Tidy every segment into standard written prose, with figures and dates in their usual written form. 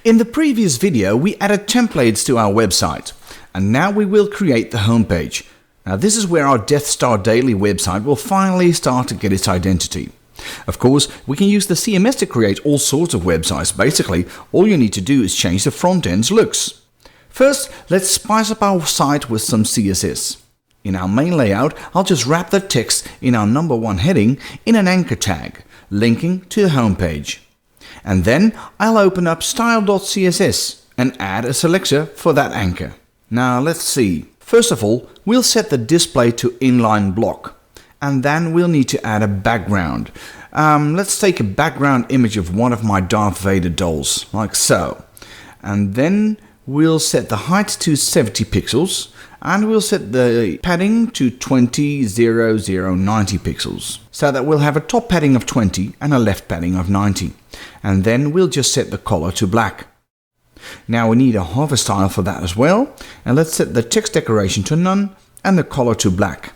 In the previous video, we added templates to our website, and now we will create the homepage. Now this is where our Death Star Daily website will finally start to get its identity. Of course, we can use the CMS to create all sorts of websites. Basically, all you need to do is change the front end's looks. First, let's spice up our site with some CSS. In our main layout, I'll just wrap the text in our number 1 heading in an anchor tag, linking to the homepage. And then I'll open up style.css and add a selector for that anchor. Now let's see. First of all, we'll set the display to inline block. And then we'll need to add a background. Let's take a background image of one of my Darth Vader dolls, like so. And then we'll set the height to 70 pixels. And we'll set the padding to 20, 0, 0, 90 pixels. So that we'll have a top padding of 20 and a left padding of 90. And then we'll just set the color to black. Now we need a hover style for that as well. And let's set the text decoration to none and the color to black.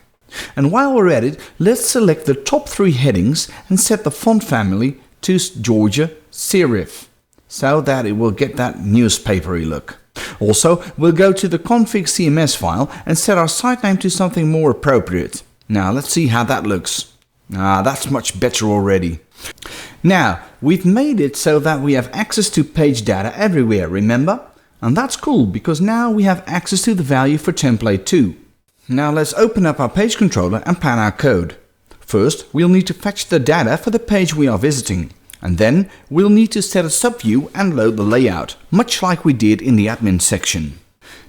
And while we're at it, let's select the top 3 headings and set the font family to Georgia Serif, so that it will get that newspapery look. Also, we'll go to the config CMS file and set our site name to something more appropriate. Now let's see how that looks. That's much better already. Now, we've made it so that we have access to page data everywhere, remember? And that's cool because now we have access to the value for template 2. Now let's open up our page controller and plan our code. First, we'll need to fetch the data for the page we are visiting. And then we'll need to set a subview and load the layout, much like we did in the admin section.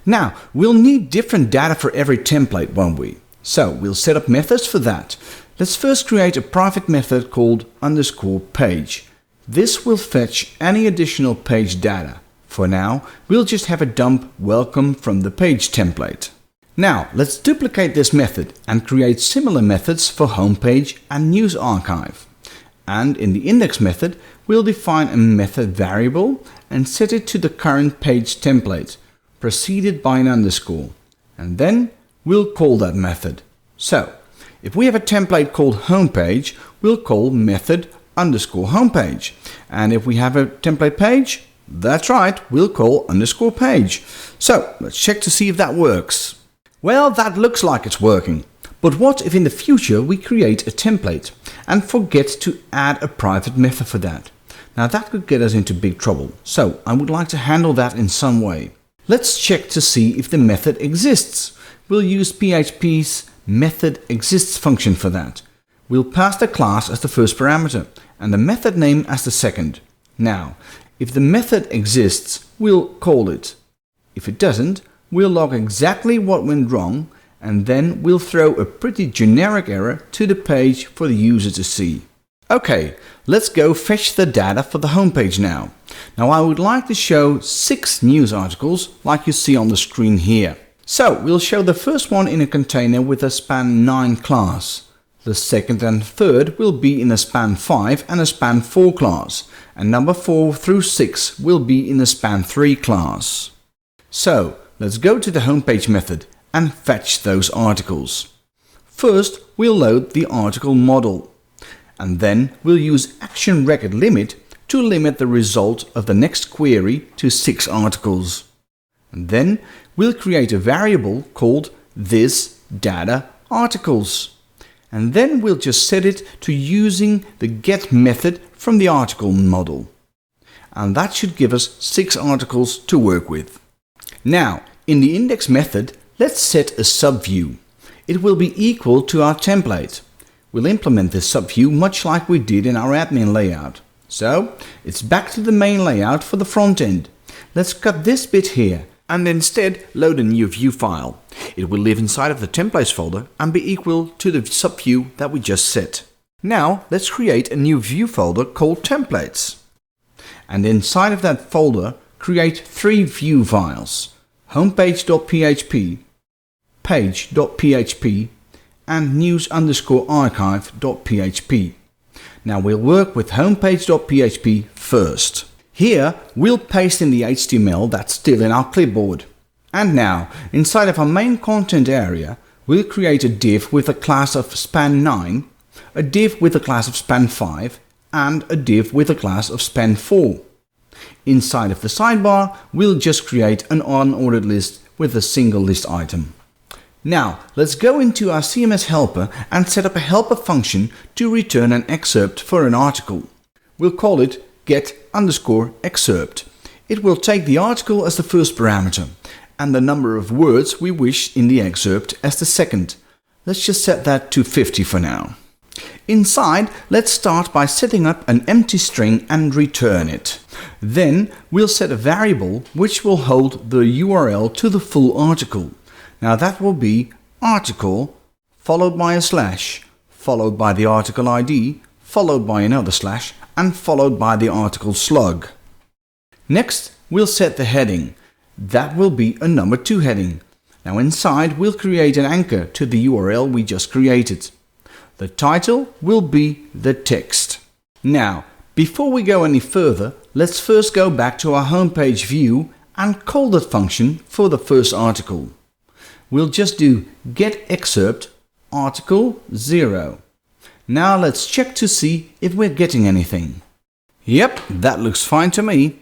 Now, we'll need different data for every template, won't we? So we'll set up methods for that. Let's first create a private method called _page. This will fetch any additional page data. For now, we'll just have a dump welcome from the page template. Now, let's duplicate this method and create similar methods for homepage and news archive. And in the index method, we'll define a method variable and set it to the current page template, preceded by an underscore. And then we'll call that method. So, if we have a template called homepage, we'll call method _homepage. And if we have a template page, that's right, we'll call _page. So, let's check to see if that works. Well, that looks like it's working. But what if in the future we create a template and forget to add a private method for that? Now that could get us into big trouble, so I would like to handle that in some way. Let's check to see if the method exists. We'll use PHP's method exists function for that. We'll pass the class as the first parameter and the method name as the second. Now, if the method exists, we'll call it. If it doesn't, we'll log exactly what went wrong, and then we'll throw a pretty generic error to the page for the user to see. Okay, let's go fetch the data for the homepage now. Now I would like to show 6 news articles like you see on the screen here. So we'll show the first one in a container with a span 9 class. The second and third will be in a span 5 and a span 4 class. And number 4 through 6 will be in the span 3 class. So let's go to the homepage method and fetch those articles. First, we'll load the article model. And then we'll use action record limit to limit the result of the next query to 6 articles. And then we'll create a variable called this data articles. And then we'll just set it to using the get method from the article model. And that should give us 6 articles to work with. Now, in the index method, let's set a subview. It will be equal to our template. We'll implement this subview much like we did in our admin layout. So, it's back to the main layout for the front end. Let's cut this bit here and instead load a new view file. It will live inside of the templates folder and be equal to the subview that we just set. Now, let's create a new view folder called templates. And inside of that folder, create 3 view files: homepage.php, page.php, and news_archive.php. Now we'll work with homepage.php first. Here we'll paste in the HTML that's still in our clipboard. And now, inside of our main content area, we'll create a div with a class of span 9, a div with a class of span 5, and a div with a class of span 4. Inside of the sidebar, we'll just create an unordered list with a single list item. Now, let's go into our CMS helper and set up a helper function to return an excerpt for an article. We'll call it get_excerpt. It will take the article as the first parameter and the number of words we wish in the excerpt as the second. Let's just set that to 50 for now. Inside, let's start by setting up an empty string and return it. Then we'll set a variable which will hold the URL to the full article. Now that will be article followed by a slash, followed by the article ID, followed by another slash, and followed by the article slug. Next, we'll set the heading. That will be a number 2 heading. Now inside, we'll create an anchor to the URL we just created. The title will be the text. Now, before we go any further, let's first go back to our homepage view and call that function for the first article. We'll just do getExcerpt article 0. Now let's check to see if we're getting anything. Yep, that looks fine to me.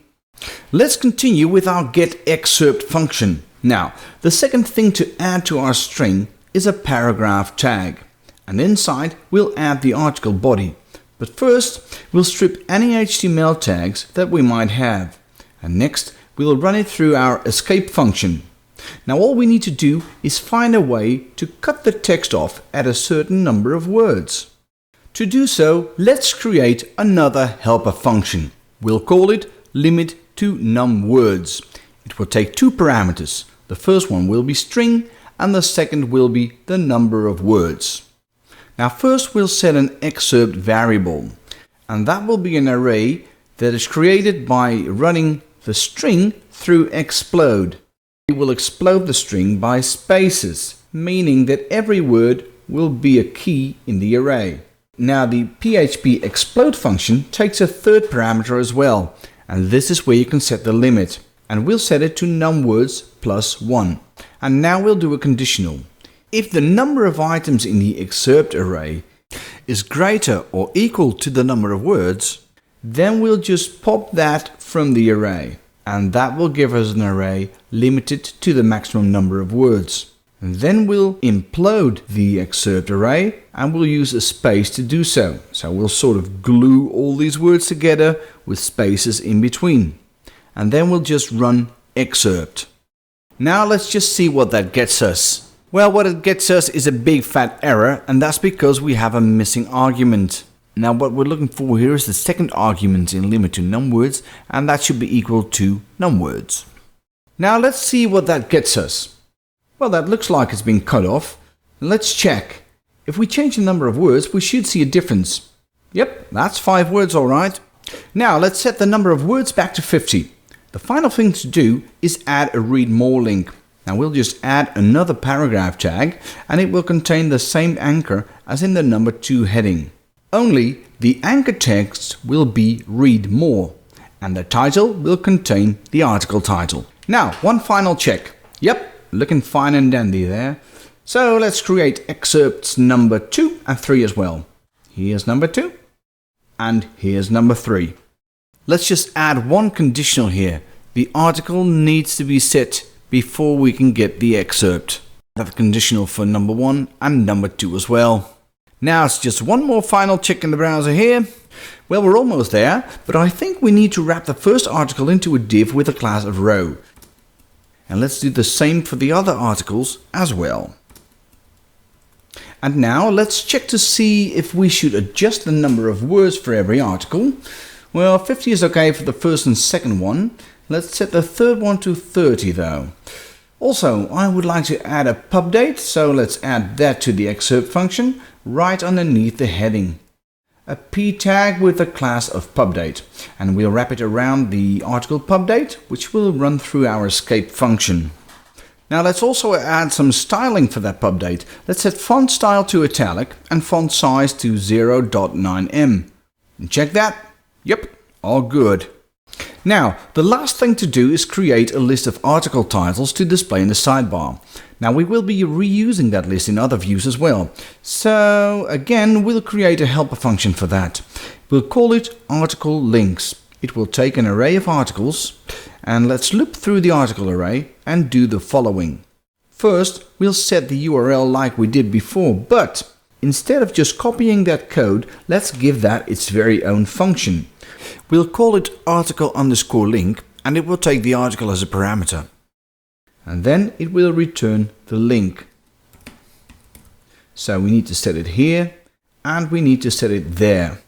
Let's continue with our getExcerpt function. Now, the second thing to add to our string is a paragraph tag. And inside we'll add the article body. But first, we'll strip any HTML tags that we might have. And next, we'll run it through our escape function. Now all we need to do is find a way to cut the text off at a certain number of words. To do so, let's create another helper function. We'll call it limit to num words. It will take 2 parameters. The first one will be string and the second will be the number of words. Now first we'll set an excerpt variable, and that will be an array that is created by running the string through explode. We will explode the string by spaces, meaning that every word will be a key in the array. Now the PHP explode function takes a third parameter as well, and this is where you can set the limit, and we'll set it to numWords plus 1. And now we'll do a conditional. If the number of items in the excerpt array is greater or equal to the number of words, then we'll just pop that from the array, and that will give us an array limited to the maximum number of words. And then we'll implode the excerpt array and we'll use a space to do so. So we'll sort of glue all these words together with spaces in between. And then we'll just run excerpt. Now let's just see what that gets us. Well, what it gets us is a big fat error, and that's because we have a missing argument. Now what we're looking for here is the second argument in limit to numWords, and that should be equal to numWords. Now let's see what that gets us. Well, that looks like it's been cut off. Let's check. If we change the number of words, we should see a difference. Yep, that's 5 words alright. Now let's set the number of words back to 50. The final thing to do is add a read more link. Now we'll just add another paragraph tag, and it will contain the same anchor as in the number 2 heading. Only the anchor text will be read more, and the title will contain the article title. Now, one final check. Yep, looking fine and dandy there. So let's create excerpts number 2 and 3 as well. Here's number 2, and here's number 3. Let's just add one conditional here. The article needs to be set before we can get the excerpt. That's conditional for number 1 and number 2 as well. Now it's just one more final check in the browser here. Well, we're almost there, but I think we need to wrap the first article into a div with a class of row. And let's do the same for the other articles as well. And now let's check to see if we should adjust the number of words for every article. Well, 50 is okay for the first and second one. Let's set the third one to 30 though. Also, I would like to add a pub date, so let's add that to the excerpt function right underneath the heading. A p tag with the class of pub date, and we'll wrap it around the article pub date, which will run through our escape function. Now let's also add some styling for that pub date. Let's set font style to italic and font size to 0.9em. And check that. Yep, all good. Now, the last thing to do is create a list of article titles to display in the sidebar. Now we will be reusing that list in other views as well. So again, we'll create a helper function for that. We'll call it article links. it will take an array of articles, and let's loop through the article array and do the following. First, we'll set the URL like we did before, but instead of just copying that code, let's give that its very own function. We'll call it article_link, and it will take the article as a parameter. And then it will return the link. So we need to set it here, and we need to set it there.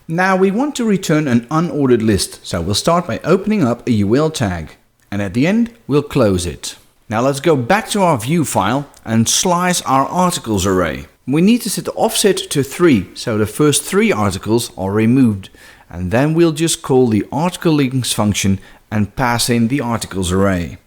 Now we want to return an unordered list, so we'll start by opening up a UL tag, and at the end we'll close it. Now let's go back to our view file and slice our articles array. We need to set the offset to 3, so the first 3 articles are removed, and then we'll just call the article links function and pass in the articles array.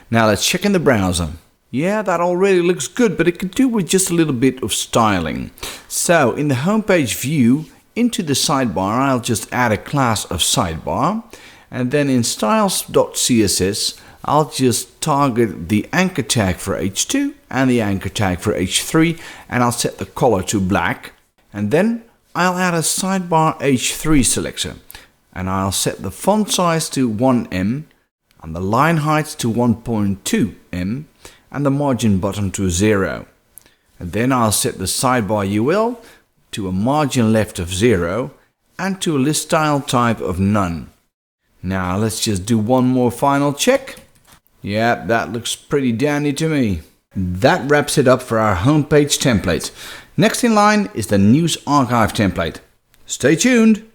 Now let's check in the browser. Yeah, that already looks good, but it could do with just a little bit of styling. So in the homepage view, into the sidebar, I'll just add a class of sidebar, and then in styles.css, I'll just target the anchor tag for h2 and the anchor tag for h3, and I'll set the color to black, and then I'll add a sidebar h3 selector, and I'll set the font size to 1em, and the line height to 1.2em, and the margin bottom to 0. And then I'll set the sidebar UL to a margin left of 0 and to a list style type of none. Now let's just do one more final check. Yeah, that looks pretty dandy to me. That wraps it up for our homepage template. Next in line is the news archive template. Stay tuned!